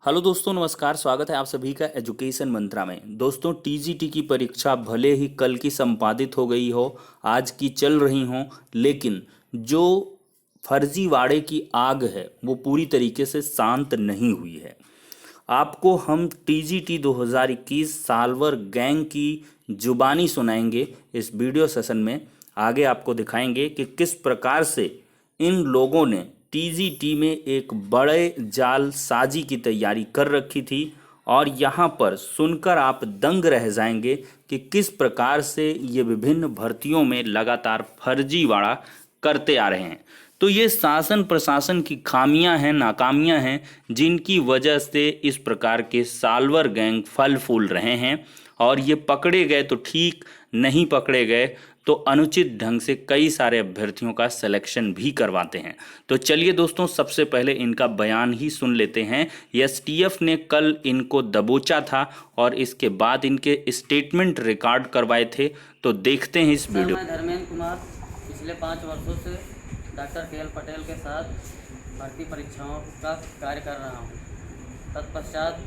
Hello दोस्तों, नमस्कार। स्वागत है आप सभी का एजुकेशन मंत्रा में। दोस्तों, टीजीटी की परीक्षा भले ही कल की संपादित हो गई हो, आज की चल रही हो, लेकिन जो फर्जीवाड़े की आग है वो पूरी तरीके से शांत नहीं हुई है। आपको हम टीजीटी 2021 साल्वर गैंग की जुबानी सुनाएंगे इस वीडियो सेशन में। आगे आपको दिखाएंगे कि किस प्रकार से इन लोगों ने टीजीटी में एक बड़े जालसाजी की तैयारी कर रखी थी, और यहाँ पर सुनकर आप दंग रह जाएंगे कि किस प्रकार से ये विभिन्न भर्तियों में लगातार फर्जीवाड़ा करते आ रहे हैं। तो ये शासन प्रशासन की खामियां हैं, नाकामियां हैं, जिनकी वजह से इस प्रकार के साल्वर गैंग फल फूल रहे हैं। और ये पकड़े गए तो ठीक, नहीं पकड़े गए तो अनुचित ढंग से कई सारे अभ्यर्थियों का सिलेक्शन भी करवाते हैं। तो चलिए दोस्तों, सबसे पहले इनका बयान ही सुन लेते हैं। एसटीएफ ने कल इनको दबोचा था और इसके बाद इनके स्टेटमेंट रिकॉर्ड करवाए थे। तो देखते हैं इस वीडियो। मैं धर्मेंद्र कुमार पिछले 5 वर्षों से डॉक्टर के एल पटेल के साथ भर्ती परीक्षाओं का कार्य कर रहा हूँ। तत्पश्चात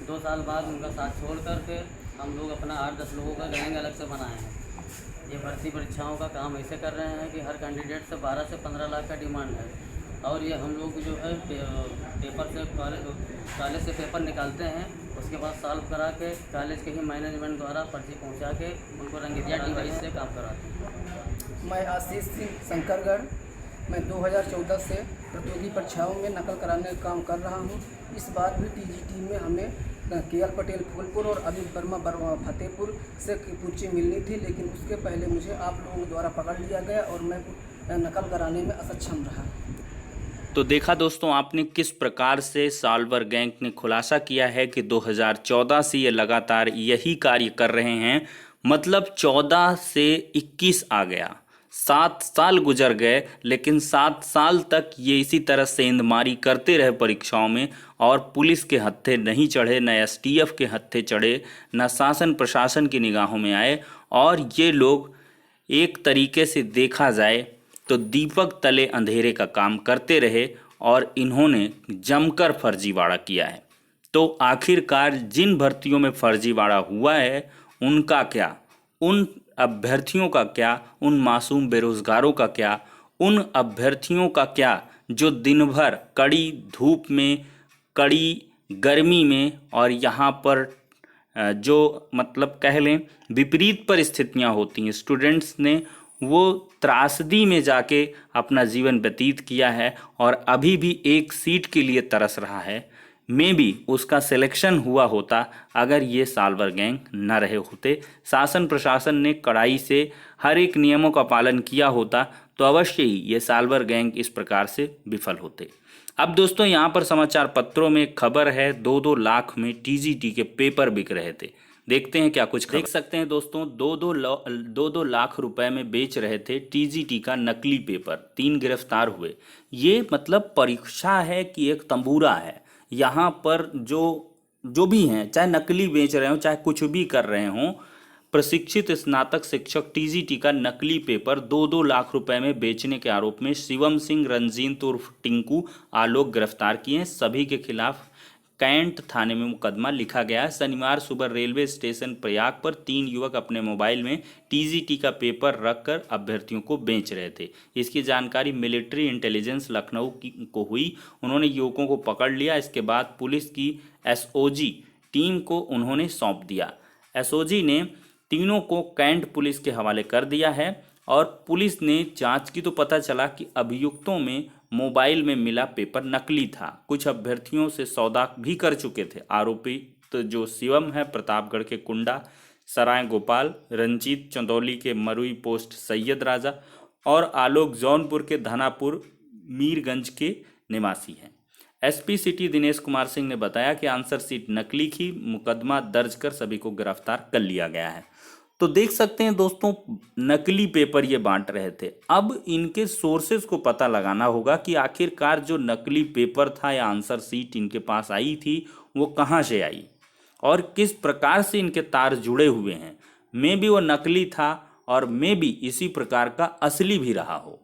2 साल बाद उनका साथ छोड़ करके हम लोग अपना 8-10 लोगों का गैंग अलग से बनाए हैं। ये भर्ती परीक्षाओं का काम ऐसे कर रहे हैं कि हर कैंडिडेट से 12 से 15 लाख का डिमांड है, और ये हम लोग जो है पेपर से कॉलेज से पेपर निकालते हैं, उसके बाद सॉल्व करा के कॉलेज के ही मैनेजमेंट द्वारा पर्ची पहुंचा के उनको रंगीतिया डिवाइस से काम कराते हैं। मैं आशीष सिंह शंकरगढ़। मैं 2014 से प्रतियोगी परीक्षाओं में नकल कराने का काम कर रहा हूं। इस बार भी टीजीटी में हमें के.एल. पटेल फूलपुर और अभी वर्मा फतेहपुर से पूछी मिलनी थी, लेकिन उसके पहले मुझे आप लोगों द्वारा पकड़ लिया गया और मैं नकल कराने में असक्षम रहा। तो देखा दोस्तों आपने किस प्रकार से साल्वर गैंग ने खुलासा किया है कि 2014 से ये लगातार यही कार्य कर रहे हैं। मतलब 14 से 21 आ गया, 7 साल गुजर गए, लेकिन 7 साल तक ये इसी तरह सेंधमारी करते रहे परीक्षाओं में, और पुलिस के हत्थे नहीं चढ़े, न एसटीएफ के हत्थे चढ़े, न शासन प्रशासन की निगाहों में आए। और ये लोग एक तरीके से देखा जाए तो दीपक तले अंधेरे का काम करते रहे, और इन्होंने जमकर फर्जीवाड़ा किया है। तो आखिरकार जिन भर्तियों में फर्जीवाड़ा हुआ है उनका क्या, उन अभ्यर्थियों का क्या, उन मासूम बेरोजगारों का क्या, उन अभ्यर्थियों का क्या जो दिन भर कड़ी धूप में, कड़ी गर्मी में, और यहाँ पर जो मतलब कह लें विपरीत परिस्थितियाँ होती हैं स्टूडेंट्स ने, वो त्रासदी में जाके अपना जीवन व्यतीत किया है और अभी भी एक सीट के लिए तरस रहा है। में भी उसका सिलेक्शन हुआ होता अगर ये साल्वर गैंग न रहे होते, शासन प्रशासन ने कड़ाई से हर एक नियमों का पालन किया होता, तो अवश्य ही ये साल्वर गैंग इस प्रकार से विफल होते। अब दोस्तों यहाँ पर समाचार पत्रों में खबर है 2-2 लाख में टीजीटी के पेपर बिक रहे थे। देखते हैं क्या कुछ देख सकते हैं दोस्तों। 2-2 लाख रुपए में बेच रहे थे टीजीटी का नकली पेपर। 3 गिरफ्तार हुए। ये मतलब परीक्षा है कि एक तंबूरा है। यहाँ पर जो भी हैं, चाहे नकली बेच रहे हो चाहे कुछ भी कर रहे हों, प्रशिक्षित स्नातक शिक्षक टीजीटी का नकली पेपर 2-2 लाख रुपए में बेचने के आरोप में शिवम सिंह रंजीत उर्फ टिंकू आलोक गिरफ्तार किए हैं। सभी के खिलाफ कैंट थाने में मुकदमा लिखा गया है। शनिवार सुबह रेलवे स्टेशन प्रयाग पर 3 युवक अपने मोबाइल में टीजीटी का पेपर रखकर अभ्यर्थियों को बेच रहे थे। इसकी जानकारी मिलिट्री इंटेलिजेंस लखनऊ को हुई। उन्होंने युवकों को पकड़ लिया। इसके बाद पुलिस की एसओजी टीम को उन्होंने सौंप दिया। एसओजी ने तीनों को कैंट पुलिस के हवाले कर दिया है, और पुलिस ने जांच की तो पता चला कि अभियुक्तों में मोबाइल में मिला पेपर नकली था। कुछ अभ्यर्थियों से सौदा भी कर चुके थे। आरोपी तो जो शिवम है प्रतापगढ़ के कुंडा सराय गोपाल, रंजीत चंदौली के मरुई पोस्ट सैयद राजा, और आलोक जौनपुर के धनापुर मीरगंज के निवासी हैं। एसपी सिटी दिनेश कुमार सिंह ने बताया कि आंसर सीट नकली की मुकदमा दर्ज कर सभी को गिरफ्तार कर लिया गया है। तो देख सकते हैं दोस्तों, नकली पेपर ये बांट रहे थे। अब इनके सोर्सेज को पता लगाना होगा कि आखिरकार जो नकली पेपर था या आंसर सीट इनके पास आई थी वो कहाँ से आई और किस प्रकार से इनके तार जुड़े हुए हैं। मे भी वो नकली था और मे भी इसी प्रकार का असली भी रहा हो।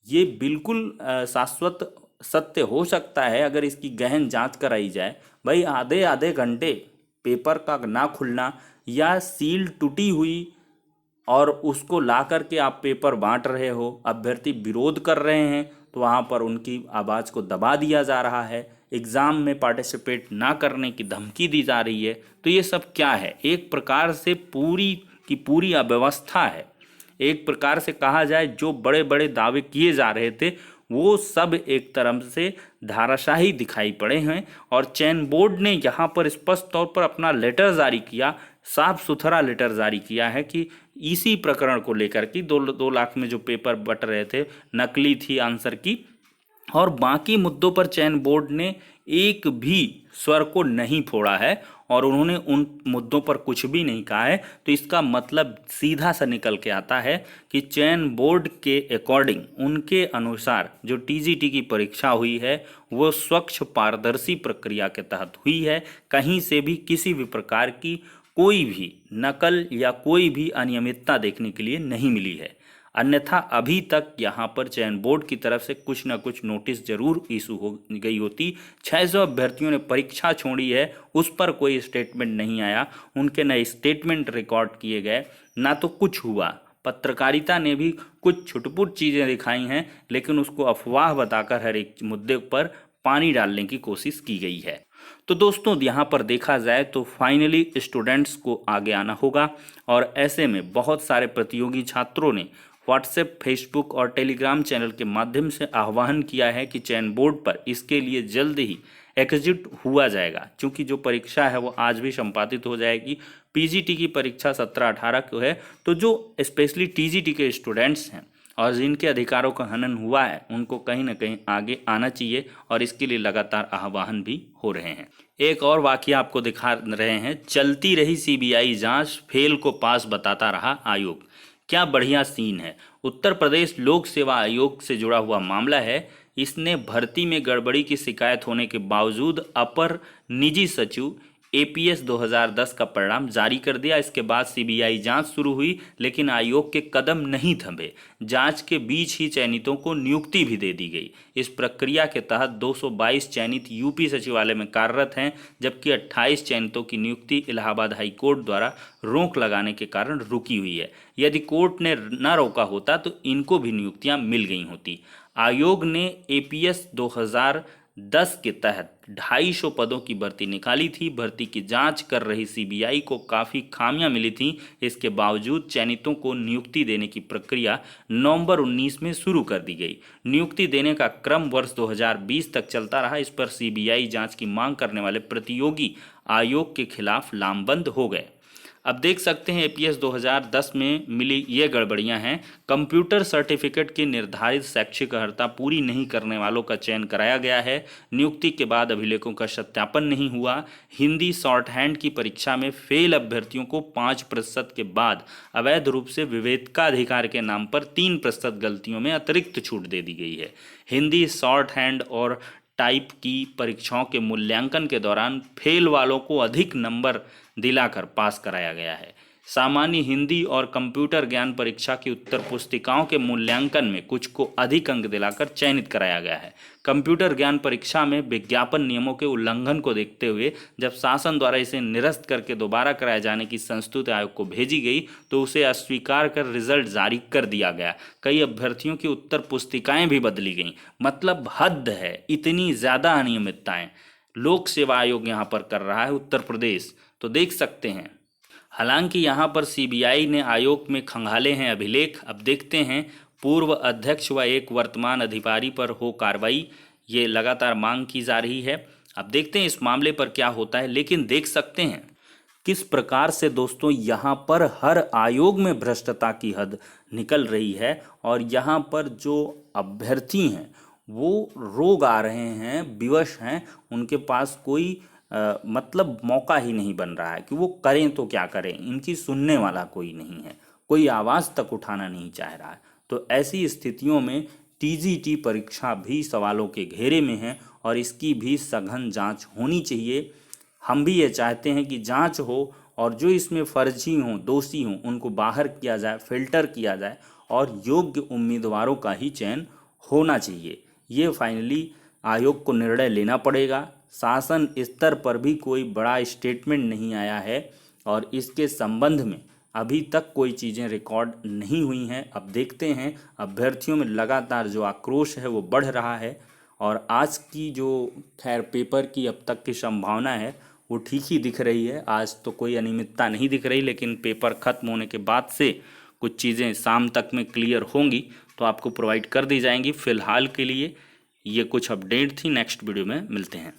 ये बिल्कुल शाश्वत सत्य हो सकता है अगर इसकी गहन जांच कराई जाए। भाई आधे आधे घंटे पेपर का ना खुलना या सील टूटी हुई और उसको ला करके आप पेपर बांट रहे हो, अभ्यर्थी विरोध कर रहे हैं तो वहाँ पर उनकी आवाज़ को दबा दिया जा रहा है, एग्ज़ाम में पार्टिसिपेट ना करने की धमकी दी जा रही है। तो ये सब क्या है? एक प्रकार से पूरी की पूरी अव्यवस्था है। एक प्रकार से कहा जाए जो बड़े बड़े दावे किए जा रहे थे वो सब एक तरह से धाराशाही दिखाई पड़े हैं। और चयन बोर्ड ने यहाँ पर स्पष्ट तौर पर अपना लेटर जारी किया, साफ सुथरा लेटर जारी किया है कि इसी प्रकरण को लेकर कि 2 लाख में जो पेपर बट रहे थे नकली थी आंसर की, और बाकी मुद्दों पर चयन बोर्ड ने एक भी स्वर को नहीं फोड़ा है और उन्होंने उन मुद्दों पर कुछ भी नहीं कहा है। तो इसका मतलब सीधा सा निकल के आता है कि चयन बोर्ड के अकॉर्डिंग, उनके अनुसार जो टीजीटी की परीक्षा हुई है वो स्वच्छ पारदर्शी प्रक्रिया के तहत हुई है। कहीं से भी किसी भी प्रकार की कोई भी नकल या कोई भी अनियमितता देखने के लिए नहीं मिली है। अन्यथा अभी तक यहाँ पर चयन बोर्ड की तरफ से कुछ न कुछ नोटिस जरूर इशू हो गई होती। 600 अभ्यर्थियों ने परीक्षा छोड़ी है, उस पर कोई स्टेटमेंट नहीं आया, उनके न स्टेटमेंट रिकॉर्ड किए गए, ना तो कुछ हुआ। पत्रकारिता ने भी कुछ छुटपुट चीज़ें दिखाई हैं, लेकिन उसको अफवाह बताकर हर एक मुद्दे पर पानी डालने की कोशिश की गई है। तो दोस्तों यहाँ पर देखा जाए तो फाइनली स्टूडेंट्स को आगे आना होगा और ऐसे में बहुत सारे प्रतियोगी छात्रों ने व्हाट्सएप, फेसबुक और टेलीग्राम चैनल के माध्यम से आह्वान किया है कि चयन बोर्ड पर इसके लिए जल्द ही एग्जिट हुआ जाएगा, क्योंकि जो परीक्षा है वो आज भी संपादित हो जाएगी। पीजीटी की परीक्षा 17-18 को है, तो जो स्पेशली टीजीटी के स्टूडेंट्स हैं और जिनके अधिकारों का हनन हुआ है उनको कहीं ना कहीं आगे आना चाहिए और इसके लिए लगातार आह्वान भी हो रहे हैं। एक और वाकया आपको दिखा रहे हैं, चलती रही सीबीआई जांच, फेल को पास बताता रहा आयोग। क्या बढ़िया सीन है। उत्तर प्रदेश लोक सेवा आयोग से जुड़ा हुआ मामला है। इसने भर्ती में गड़बड़ी की शिकायत होने के बावजूद अपर निजी सचिव एपीएस 2010 का परिणाम जारी कर दिया। इसके बाद सीबीआई जांच शुरू हुई, लेकिन आयोग के कदम नहीं थमे। जांच के बीच ही चयनितों को नियुक्ति भी दे दी गई। इस प्रक्रिया के तहत 222 चयनित यूपी सचिवालय में कार्यरत हैं, जबकि 28 चयनितों की नियुक्ति इलाहाबाद हाई कोर्ट द्वारा रोक लगाने के कारण रुकी हुई है। यदि कोर्ट ने न रोका होता तो इनको भी नियुक्तियां मिल गई होती। आयोग ने एपीएस 2010 के तहत 250 पदों की भर्ती निकाली थी। भर्ती की जांच कर रही सीबीआई को काफ़ी खामियां मिली थीं। इसके बावजूद चयनितों को नियुक्ति देने की प्रक्रिया नवंबर 19 में शुरू कर दी गई। नियुक्ति देने का क्रम वर्ष 2020 तक चलता रहा। इस पर सीबीआई जांच की मांग करने वाले प्रतियोगी आयोग के खिलाफ लामबंद हो गए। अब देख सकते हैं एपीएस 2010 में मिली ये गड़बड़ियां हैं। कंप्यूटर सर्टिफिकेट की निर्धारित शैक्षिक अर्हता पूरी नहीं करने वालों का चयन कराया गया है। नियुक्ति के बाद अभिलेखों का सत्यापन नहीं हुआ। हिंदी शॉर्ट हैंड की परीक्षा में फेल अभ्यर्थियों को 5% के बाद अवैध रूप से विवेकाधिकार के नाम पर 3% गलतियों में अतिरिक्त छूट दे दी गई है। हिंदी शॉर्ट हैंड और टाइप की परीक्षाओं के मूल्यांकन के दौरान फेल वालों को अधिक नंबर दिलाकर पास कराया गया है। सामान्य हिंदी और कंप्यूटर ज्ञान परीक्षा की उत्तर पुस्तिकाओं के मूल्यांकन में कुछ को अधिक अंक दिलाकर चयनित कराया गया है। कंप्यूटर ज्ञान परीक्षा में विज्ञापन नियमों के उल्लंघन को देखते हुए जब शासन द्वारा इसे निरस्त करके दोबारा कराए जाने की संस्तुति आयोग को भेजी गई तो उसे अस्वीकार कर रिजल्ट जारी कर दिया गया। कई अभ्यर्थियों की उत्तर पुस्तिकाएं भी बदली गईं। मतलब हद है, इतनी ज़्यादा अनियमितताएं लोक सेवा आयोग यहाँ पर कर रहा है उत्तर प्रदेश, तो देख सकते हैं। हालांकि यहाँ पर सीबीआई ने आयोग में खंगाले हैं अभिलेख। अब देखते हैं पूर्व अध्यक्ष व एक वर्तमान अधिकारी पर हो कार्रवाई, ये लगातार मांग की जा रही है। अब देखते हैं इस मामले पर क्या होता है। लेकिन देख सकते हैं किस प्रकार से दोस्तों यहाँ पर हर आयोग में भ्रष्टता की हद निकल रही है और यहाँ पर जो अभ्यर्थी हैं वो रोग आ रहे हैं, विवश हैं, उनके पास कोई मतलब मौका ही नहीं बन रहा है कि वो करें तो क्या करें। इनकी सुनने वाला कोई नहीं है, कोई आवाज़ तक उठाना नहीं चाह रहा है। तो ऐसी स्थितियों में टीजीटी परीक्षा भी सवालों के घेरे में है और इसकी भी सघन जांच होनी चाहिए। हम भी ये चाहते हैं कि जांच हो और जो इसमें फर्जी हों, दोषी हों, उनको बाहर किया जाए, फिल्टर किया जाए और योग्य उम्मीदवारों का ही चयन होना चाहिए। ये फाइनली आयोग को निर्णय लेना पड़ेगा। शासन स्तर पर भी कोई बड़ा स्टेटमेंट नहीं आया है और इसके संबंध में अभी तक कोई चीज़ें रिकॉर्ड नहीं हुई हैं। अब देखते हैं, अभ्यर्थियों में लगातार जो आक्रोश है वो बढ़ रहा है और आज की जो खैर पेपर की अब तक की संभावना है वो ठीक ही दिख रही है। आज तो कोई अनियमितता नहीं दिख रही, लेकिन पेपर ख़त्म होने के बाद से कुछ चीज़ें शाम तक में क्लियर होंगी तो आपको प्रोवाइड कर दी जाएंगी। फ़िलहाल के लिए ये कुछ अपडेट थी, नेक्स्ट वीडियो में मिलते हैं।